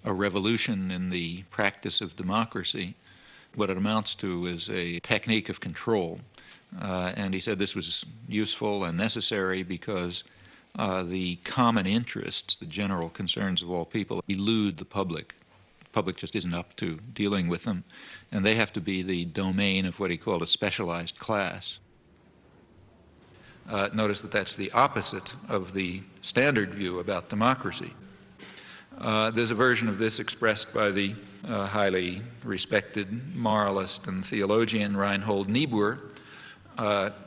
a revolution in the practice of democracy. What it amounts to is a technique of control. And he said this was useful and necessary because the common interests, the general concerns of all people, elude the public. The public just isn't up to dealing with them, and they have to be the domain of what he called a specialized class. Notice that that's the opposite of the standard view about democracy. There's a version of this expressed by the highly respected moralist and theologian Reinhold Niebuhr,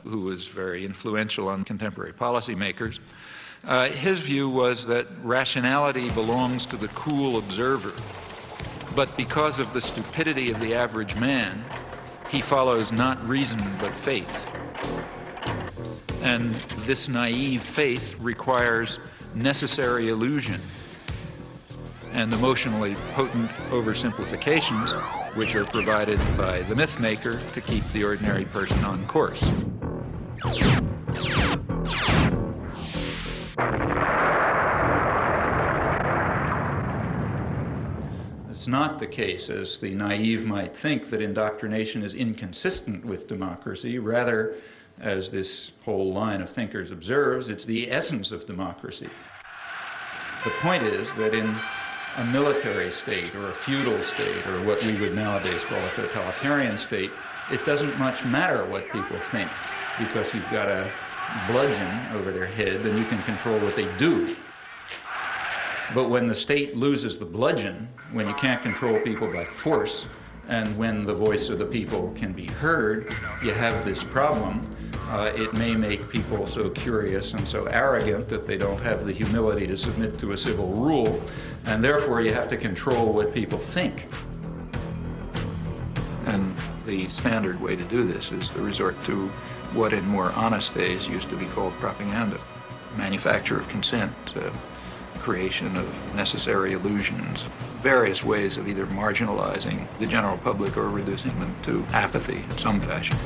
who was very influential on contemporary policymakers. His view was that rationality belongs to the cool observer, but because of the stupidity of the average man, he follows not reason but faith. And this naive faith requires necessary illusion and emotionally potent oversimplifications, which are provided by the myth maker to keep the ordinary person on course. It's not the case, as the naive might think, that indoctrination is inconsistent with democracy. Rather, as this whole line of thinkers observes, it's the essence of democracy. The point is that in a military state or a feudal state or what we would nowadays call a totalitarian state, it doesn't much matter what people think, because you've got a bludgeon over their head and you can control what they do. But when the state loses the bludgeon, when you can't control people by force, and when the voice of the people can be heard, you have this problem. It may make people so curious and so arrogant that they don't have the humility to submit to a civil rule, and therefore you have to control what people think. And the standard way to do this is the resort to what in more honest days used to be called propaganda, manufacture of consent, creation of necessary illusions, various ways of either marginalizing the general public or reducing them to apathy in some fashion.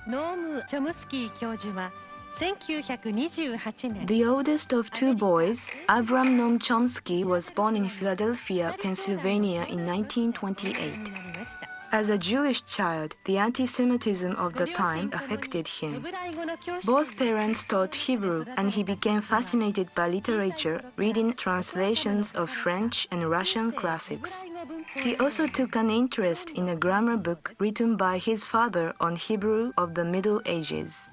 Noam Chomsky 教授は1928年 The oldest of two boys, Abraham Noam Chomsky, was born in Philadelphia, Pennsylvania in 1928. As a Jewish child, the anti-Semitism of the time affected him. Both parents taught Hebrew, and he became fascinated by literature, reading translations of French and Russian classics. He also took an interest in a grammar book written by his father on Hebrew of the Middle Ages.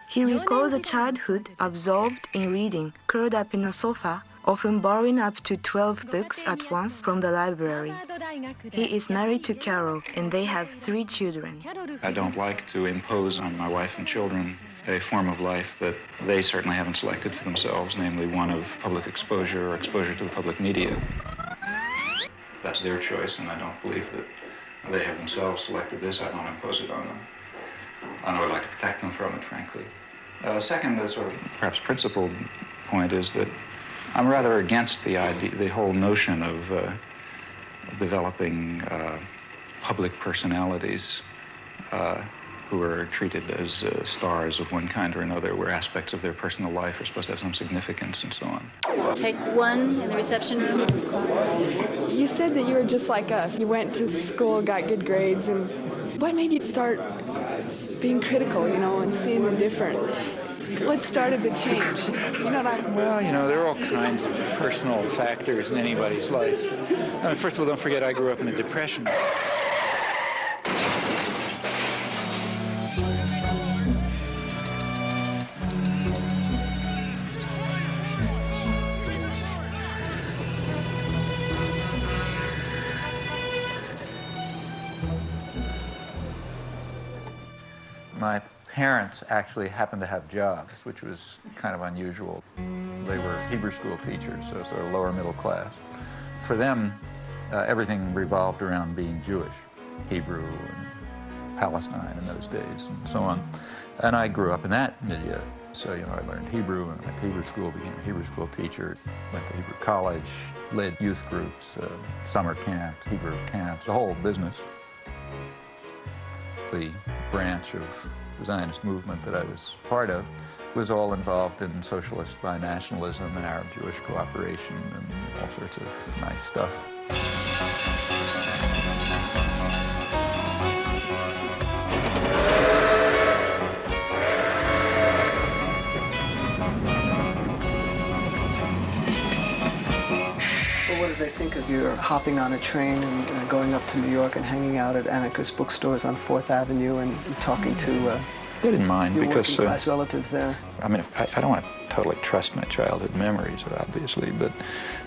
He recalls a childhood absorbed in reading, curled up in a sofa, often borrowing up to 12 books at once from the library. He is married to Carol, and they have 3 children. I don't like to impose on my wife and children a form of life that they certainly haven't selected for themselves, namely one of public exposure or exposure to the public media. That's their choice, and I don't believe that they have themselves selected this. I don't impose it on them. I would like to protect them from it, frankly. Second, the sort of perhaps principal point is that I'm rather against the idea, the whole notion of developing public personalities who are treated as stars of one kind or another, where aspects of their personal life are supposed to have some significance and so on. Take 1 in the reception room. You said that you were just like us. You went to school, got good grades, and what made you start being critical, and seeing the different? What started the change? Well, there are all kinds of personal factors in anybody's life. First of all, don't forget I grew up in a depression. My parents actually happened to have jobs, which was kind of unusual. They were Hebrew school teachers, so sort of lower middle class. For them, everything revolved around being Jewish, Hebrew and Palestine in those days, and so on. And I grew up in that milieu. So, I learned Hebrew and went to Hebrew school, became a Hebrew school teacher, went to Hebrew college, led youth groups, summer camps, Hebrew camps, the whole business. The branch of the Zionist movement that I was part of was all involved in socialist binationalism and Arab-Jewish cooperation and all sorts of nice stuff. What did they think of your hopping on a train and going up to New York and hanging out at anarchist bookstores on 4th Avenue and talking to they didn't mind your because working class relatives there? I mean, I don't want to totally trust my childhood memories, obviously, but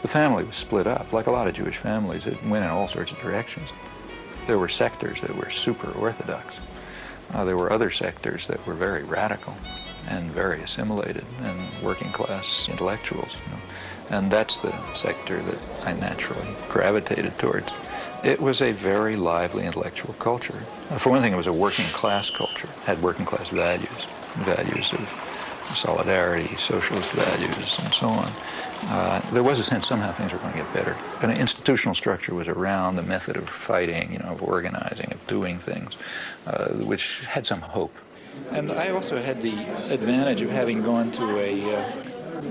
the family was split up. Like a lot of Jewish families, it went in all sorts of directions. There were sectors that were super Orthodox. There were other sectors that were very radical and very assimilated and working class intellectuals. And that's the sector that I naturally gravitated towards. It was a very lively intellectual culture. For one thing, it was a working class culture, had working class values of solidarity, socialist values, and so on. There was a sense somehow things were going to get better. An institutional structure was around, the method of fighting, of organizing, of doing things, which had some hope. And I also had the advantage of having gone to a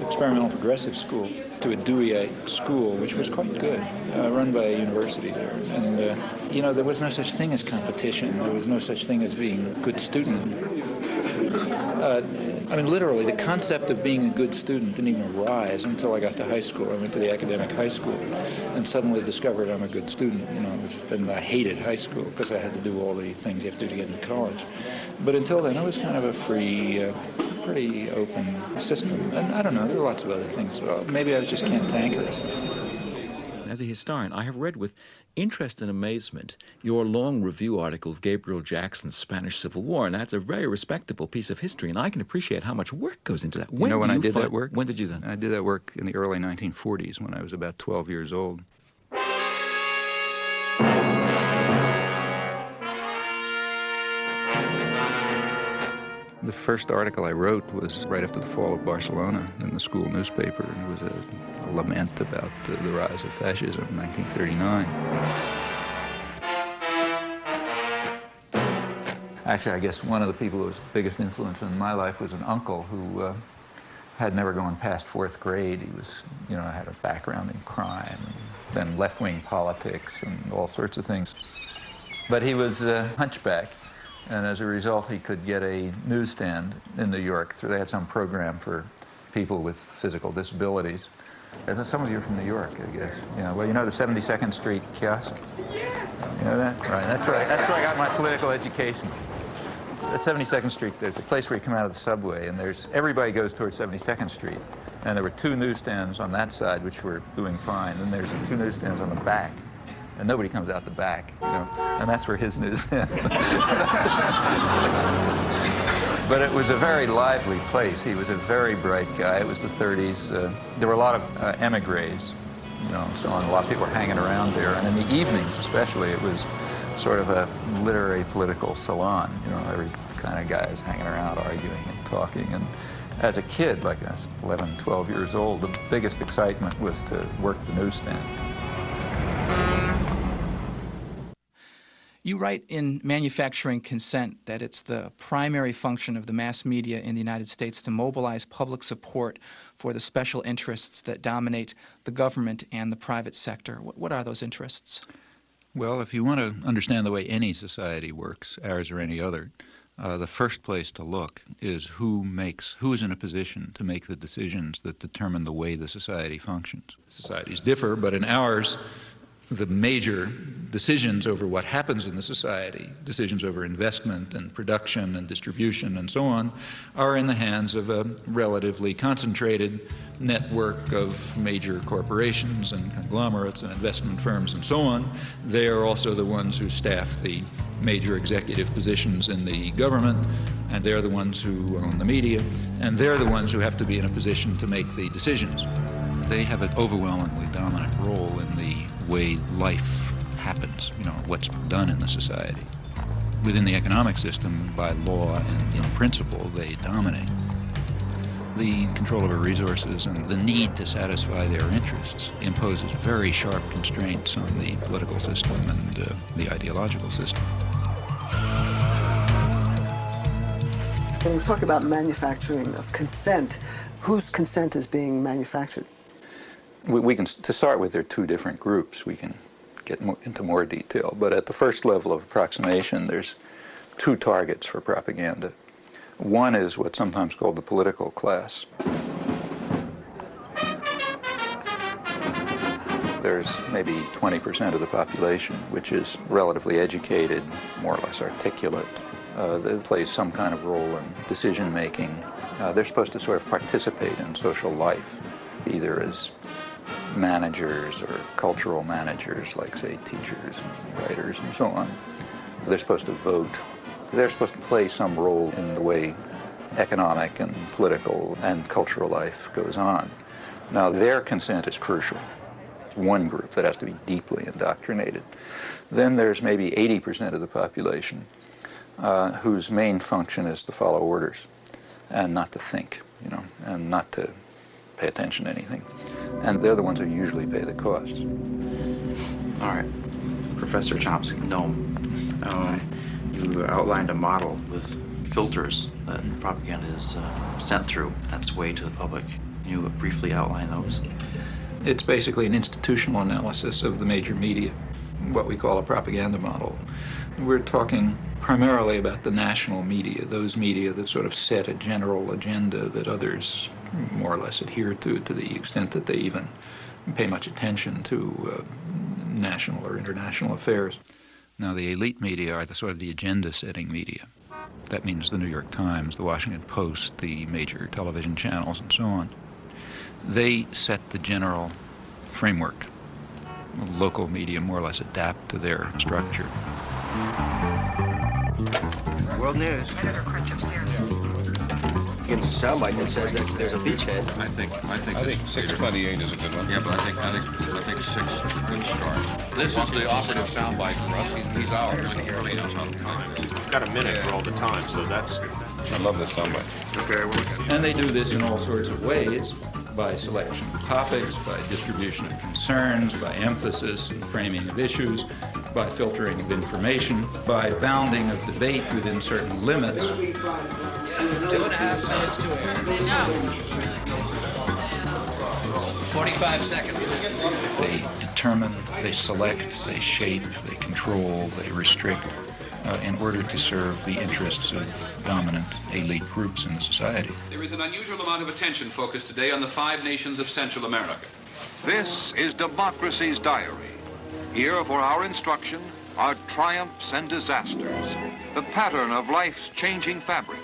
experimental progressive school, to a Deweyite school, which was quite good, run by a university there. And, there was no such thing as competition. There was no such thing as being a good student. Literally, the concept of being a good student didn't even arise until I got to high school. I went to the academic high school and suddenly discovered I'm a good student, and I hated high school because I had to do all the things you have to do to get into college. But until then, I was kind of a free, pretty open system. And I don't know, there are lots of other things. Well, maybe I was just cantankerous. As a historian, I have read with interest and amazement your long review article of Gabriel Jackson's Spanish Civil War, and that's a very respectable piece of history, and I can appreciate how much work goes into that. When I did that work? When did you do that? I did that work in the early 1940s when I was about 12 years old. The first article I wrote was right after the fall of Barcelona in the school newspaper, and it was a lament about the rise of fascism in 1939. Actually, I guess one of the people who was the biggest influence in my life was an uncle who had never gone past 4th grade. He was, had a background in crime, and then left-wing politics and all sorts of things. But he was a hunchback. And as a result, he could get a newsstand in New York. So they had some program for people with physical disabilities. And some of you are from New York, I guess. Well, the 72nd Street kiosk? Yes. You know that? Right, that's where I got my political education. At 72nd Street, there's a place where you come out of the subway, and everybody goes towards 72nd Street. And there were 2 newsstands on that side, which were doing fine. And there's 2 newsstands on the back. And nobody comes out the back, and that's where his newsstand. But it was a very lively place. He was a very bright guy. It was the 30s. There were a lot of emigres, so on. A lot of people were hanging around there. And in the evenings, especially, it was sort of a literary political salon. Every kind of guys hanging around, arguing and talking. And as a kid, like I was 11, 12 years old, the biggest excitement was to work the newsstand. You write in Manufacturing Consent that it's the primary function of the mass media in the United States to mobilize public support for the special interests that dominate the government and the private sector. What are those interests? Well, if you want to understand the way any society works, ours or any other, the first place to look is who is in a position to make the decisions that determine the way the society functions. Societies differ, but in ours, The major decisions over what happens in the society, decisions over investment and production and distribution and so on, are in the hands of a relatively concentrated network of major corporations and conglomerates and investment firms and so on. They are also the ones who staff the major executive positions in the government, and they're the ones who own the media, and they're the ones who have to be in a position to make the decisions. They have an overwhelmingly dominant role in the way life happens, what's done in the society. Within the economic system, by law and in principle, they dominate. The control over resources and the need to satisfy their interests imposes very sharp constraints on the political system and the ideological system. When we talk about manufacturing of consent, whose consent is being manufactured? We can, to start with, there are two different groups. We can get into more detail, but at the first level of approximation, there's two targets for propaganda. One is what's sometimes called the political class. There's maybe 20% of the population which is relatively educated, more or less articulate. They play some kind of role in decision making. They're supposed to sort of participate in social life, either as managers or cultural managers, like, say, teachers and writers and so on. They're supposed to vote. They're supposed to play some role in the way economic and political and cultural life goes on. Now, their consent is crucial. It's one group that has to be deeply indoctrinated. Then there's maybe 80% of the population whose main function is to follow orders and not to think, and not to pay attention to anything. And they're the ones who usually pay the costs. All right. Professor Chomsky, Noam, you outlined a model with filters that propaganda is sent through. That's way to the public. Can you briefly outline those? It's basically an institutional analysis of the major media, what we call a propaganda model. We're talking primarily about the national media, those media that sort of set a general agenda that others more or less adhere to the extent that they even pay much attention to national or international affairs. Now, the elite media are the sort of the agenda-setting media. That means the New York Times, the Washington Post, the major television channels, and so on. They set the general framework. Local media more or less adapt to their structure. World News. Begins to sound like it says that there's a beachhead. I think 628 is a good one. Yeah, but I think 6 is a good start. This is the operative soundbite for us. He's out. He really knows how the times. He's got a minute for all the time, so that's good. I love this soundbite. Okay, well, and they do this in all sorts of ways, by selection of topics, by distribution of concerns, by emphasis and framing of issues, by filtering of information, by bounding of debate within certain limits. 2.5 minutes to air. 45 seconds. They determine, they select, they shape, they control, they restrict in order to serve the interests of dominant elite groups in the society. There is an unusual amount of attention focused today on the 5 nations of Central America. This is Democracy's Diary. Here for our instruction are triumphs and disasters, the pattern of life's changing fabric.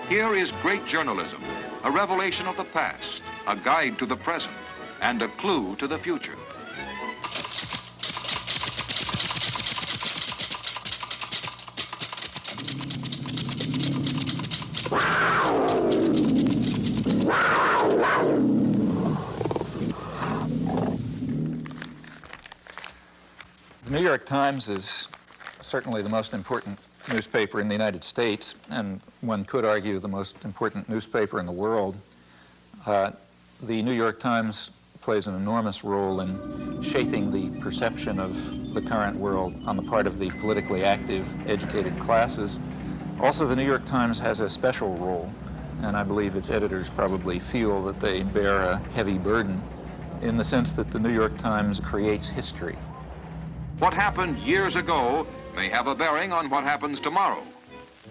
Here is great journalism, a revelation of the past, a guide to the present, and a clue to the future. The New York Times is certainly the most important newspaper in the United States, and one could argue the most important newspaper in the world. The New York Times plays an enormous role in shaping the perception of the current world on the part of the politically active, educated classes. Also, the New York Times has a special role, and I believe its editors probably feel that they bear a heavy burden in the sense that the New York Times creates history. What happened years ago may have a bearing on what happens tomorrow.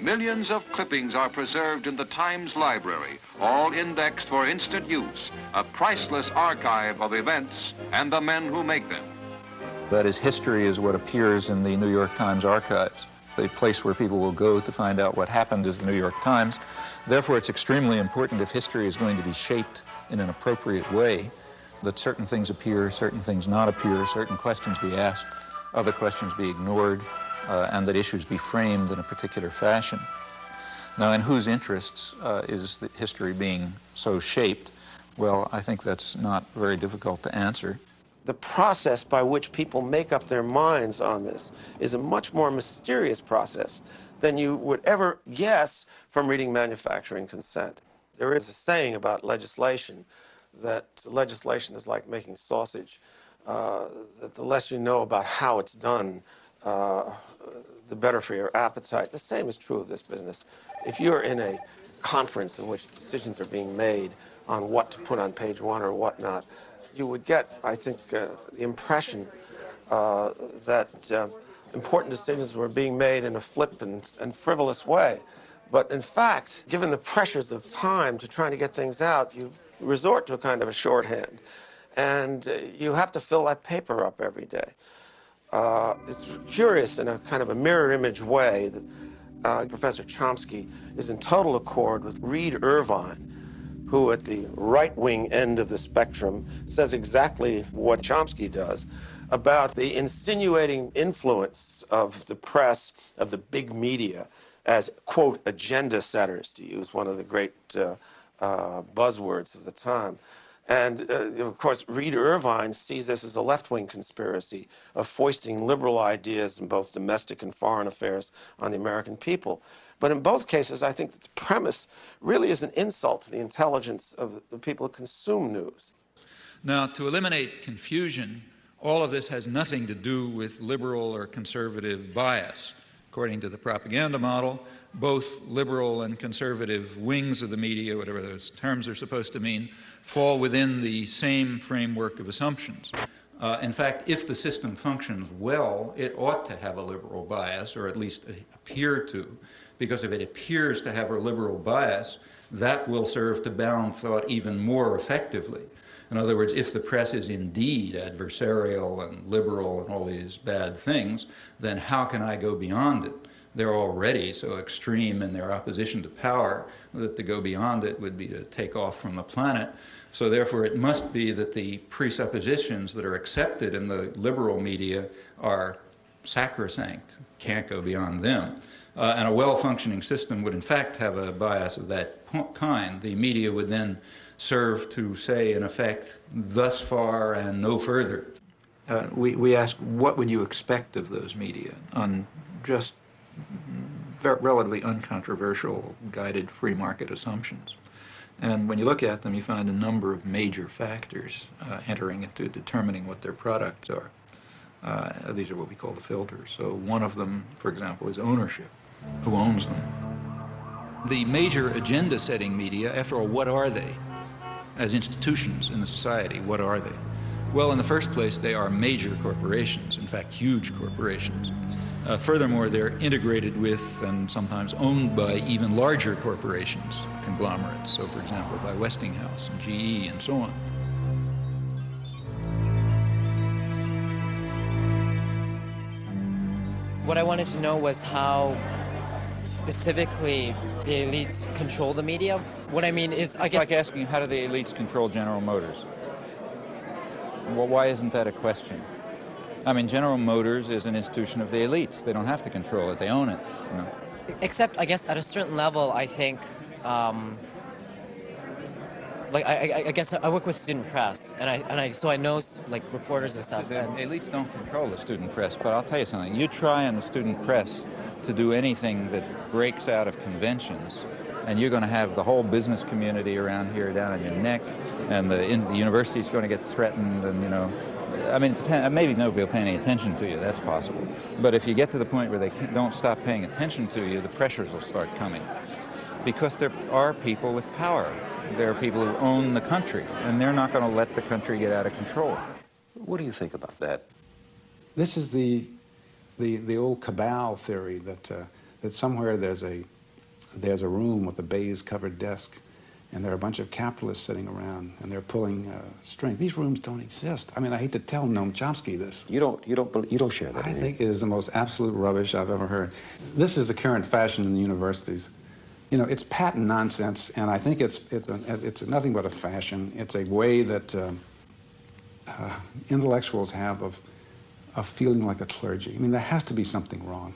Millions of clippings are preserved in the Times library, all indexed for instant use, a priceless archive of events and the men who make them. That is, history is what appears in the New York Times archives, the place where people will go to find out what happened is the New York Times. Therefore, it's extremely important, if history is going to be shaped in an appropriate way, that certain things appear, certain things not appear, certain questions be asked, other questions be ignored, and that issues be framed in a particular fashion. Now, in whose interests is the history being so shaped? Well, I think that's not very difficult to answer. The process by which people make up their minds on this is a much more mysterious process than you would ever guess from reading Manufacturing Consent. There is a saying about legislation that legislation is like making sausage, that the less you know about how it's done, the better for your appetite. The same is true of this business. If you're in a conference in which decisions are being made on what to put on page one or whatnot, you would get, I think, the impression that important decisions were being made in a flippant and frivolous way. But in fact, given the pressures of time to trying to get things out, you resort to a kind of a shorthand. And you have to fill that paper up every day. It's curious in a kind of a mirror image way that Professor Chomsky is in total accord with Reed Irvine, who at the right-wing end of the spectrum says exactly what Chomsky does about the insinuating influence of the press, of the big media, as, quote, agenda setters, to use one of the great buzzwords of the time. And, of course, Reed Irvine sees this as a left-wing conspiracy of foisting liberal ideas in both domestic and foreign affairs on the American people. But in both cases, I think that the premise really is an insult to the intelligence of the people who consume news. Now, to eliminate confusion, all of this has nothing to do with liberal or conservative bias. According to the propaganda model, both liberal and conservative wings of the media, whatever those terms are supposed to mean, fall within the same framework of assumptions. In fact, if the system functions well, it ought to have a liberal bias, or at least appear to, because if it appears to have a liberal bias, that will serve to bound thought even more effectively. In other words, if the press is indeed adversarial and liberal and all these bad things, then how can I go beyond it? They're already so extreme in their opposition to power that to go beyond it would be to take off from the planet. So therefore, it must be that the presuppositions that are accepted in the liberal media are sacrosanct, can't go beyond them. And a well-functioning system would in fact have a bias of that kind. The media would then serve to say, in effect, thus far and no further. We ask, what would you expect of those media on just relatively uncontroversial, guided free market assumptions? And when you look at them, you find a number of major factors entering into determining what their products are. These are what we call the filters. So one of them, for example, is ownership. Who owns them? The major agenda-setting media, after all, what are they? As institutions in the society, what are they? Well, in the first place, they are major corporations, in fact, huge corporations. Furthermore, they're integrated with and sometimes owned by even larger corporations, conglomerates, so for example, by Westinghouse and GE and so on. What I wanted to know was how specifically the elites control the media. What I mean is, I guess... It's like asking, how do the elites control General Motors? Well, why isn't that a question? I mean, General Motors is an institution of the elites. They don't have to control it. They own it. You know? Except, I guess, at a certain level, I think, like, I guess I work with student press, so I know, like, reporters and stuff. The elites don't control the student press, but I'll tell you something. You try in the student press to do anything that breaks out of conventions, and you're going to have the whole business community around here down on your neck, and the university's going to get threatened, and, you know, I mean, maybe nobody will pay any attention to you, that's possible. But if you get to the point where they don't stop paying attention to you, the pressures will start coming. Because there are people with power. There are people who own the country, and they're not going to let the country get out of control. What do you think about that? This is the old cabal theory that somewhere there's a room with a baize-covered desk, and there are a bunch of capitalists sitting around, and they're pulling strings. These rooms don't exist. I mean, I hate to tell Noam Chomsky this. You don't share that. I think it is the most absolute rubbish I've ever heard. This is the current fashion in the universities. You know, it's patent nonsense, and I think it's nothing but a fashion. It's a way that intellectuals have of feeling like a clergy. I mean, there has to be something wrong.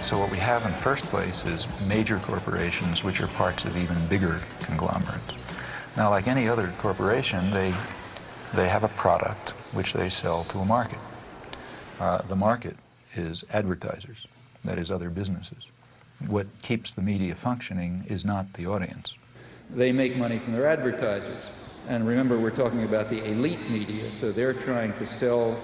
So what we have in the first place is major corporations which are parts of even bigger conglomerates. Now, like any other corporation, they have a product which they sell to a market. The market is advertisers, that is other businesses. What keeps the media functioning is not the audience. They make money from their advertisers. And remember, we're talking about the elite media, so they're trying to sell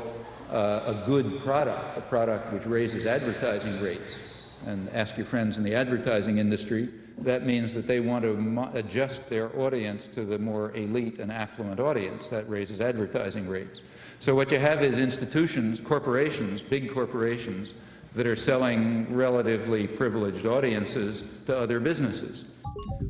a good product, a product which raises advertising rates. And ask your friends in the advertising industry, that means that they want to adjust their audience to the more elite and affluent audience. That raises advertising rates. So what you have is institutions, corporations, big corporations, that are selling relatively privileged audiences to other businesses.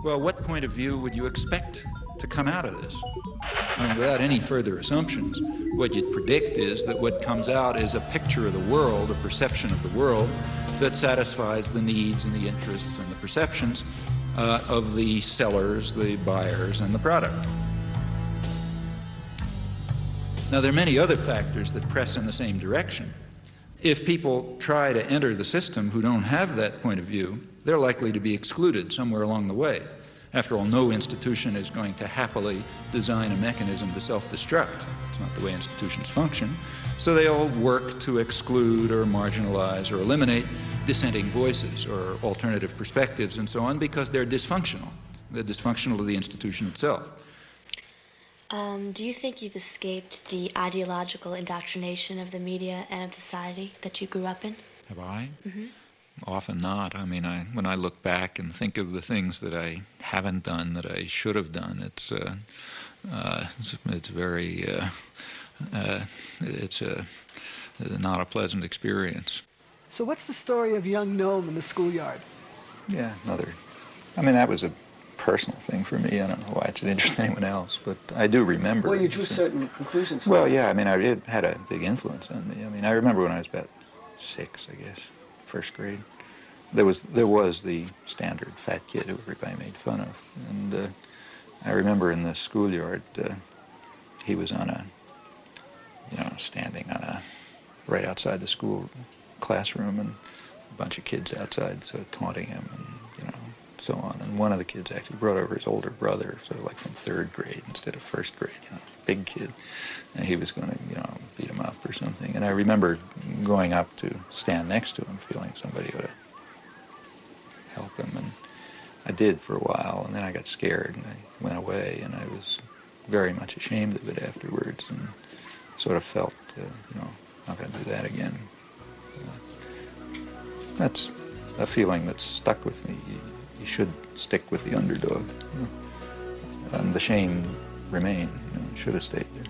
Well, what point of view would you expect to come out of this? I mean, without any further assumptions, what you'd predict is that what comes out is a picture of the world, a perception of the world, that satisfies the needs and the interests and the perceptions of the sellers, the buyers, and the product. Now, there are many other factors that press in the same direction. If people try to enter the system who don't have that point of view, they're likely to be excluded somewhere along the way. After all, no institution is going to happily design a mechanism to self-destruct. It's not the way institutions function. So they all work to exclude or marginalize or eliminate dissenting voices or alternative perspectives and so on because they're dysfunctional. They're dysfunctional to the institution itself. Do you think you've escaped the ideological indoctrination of the media and of society that you grew up in? Have I? Mm-hmm. Often not. I mean, when I look back and think of the things that I haven't done, that I should have done, it's very, it's not a pleasant experience. So what's the story of young Noam in the schoolyard? Yeah, I mean, that was a personal thing for me. I don't know why it should interest anyone else, but I do remember. Well, you drew certain conclusions. Well, yeah, I mean, it had a big influence on me. I mean, I remember when I was about 6, I guess. First grade, there was the standard fat kid who everybody made fun of, and I remember in the schoolyard he was on standing on right outside the school classroom, and a bunch of kids outside sort of taunting him, and so on. And one of the kids actually brought over his older brother, sort of like from 3rd grade instead of 1st grade, big kid. And he was going to, beat him up or something. And I remember going up to stand next to him, feeling somebody ought to help him. And I did for a while, and then I got scared, and I went away, and I was very much ashamed of it afterwards, and sort of felt, not going to do that again. That's a feeling that's stuck with me. You should stick with the underdog. And the shame remained. You should have stayed there.